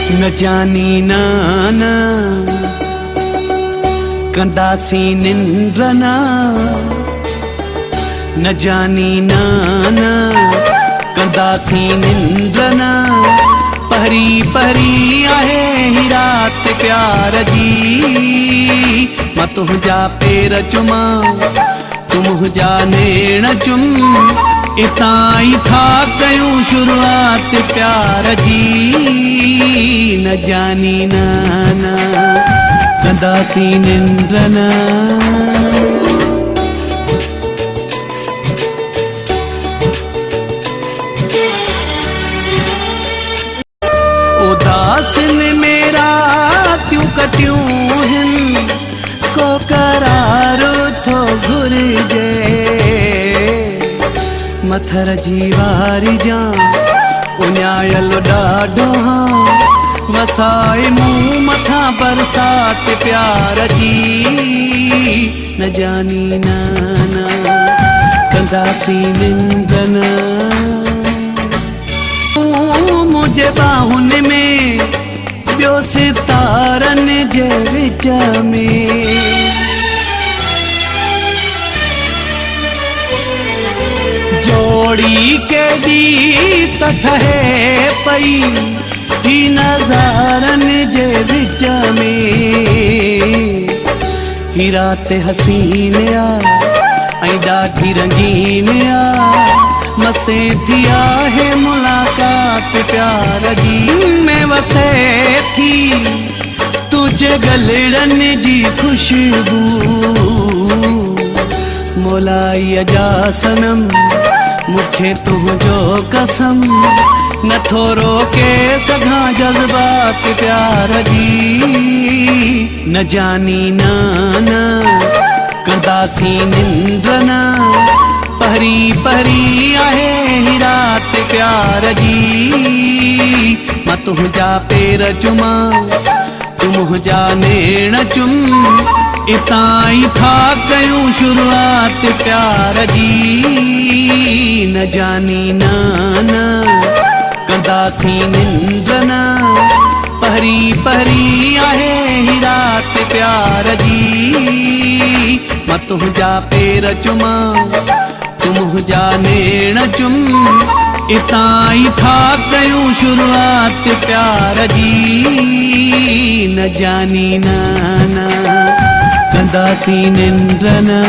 न जानी नाना कंदासी निंद्रना न जानी नाना कंदासी निंद्रना पहरी पहरी आहे ही रात प्यार जी मां तुझा पेर चुमा तुझा नेण चुम इताई था कयूं शुरुआत प्यार जी न जानी नाना कंदासी निंद्रना उदासन मेरा त्यों कटियूं हिन को करारो थो घुरिजे मथर जी वारी जा उन्यायल ॾाढो हाँ वसाए मुँह मथा बरसात प्यार जी न जानी नाना कंदासी निंद्रना मुझे बाहुन में ॿियो सितारन जे विच में जोड़ी के दी ठहे पई ही नज़ारन जे विच में ही रात हसीन आ ऐं ॾाढी रंगीन आ मसे थी आहे मुलाकात प्यार जी में वसे थी तुझे गलड़न जी खुशबू मोलाई जा सनम मुखे तुझो कसम न थोरो के सघा जज्बात प्यार जी न जानी नाना कंदासी निंद्रना पहरी पहरी आहे ही रात प्यार जी मां तुझा पेर चुमा तुझा नेण चुम इताई था कयूं शुरुआत प्यार जी न जानी नाना कंदासी निंद्रना पहरी पहरी आहे ही रात प्यार जी मां तुझा पेर चुमा तुझा नेण चुम इताई था कयूं शुरुआत प्यार जी न जानी नाना कंदासी निंद्रना।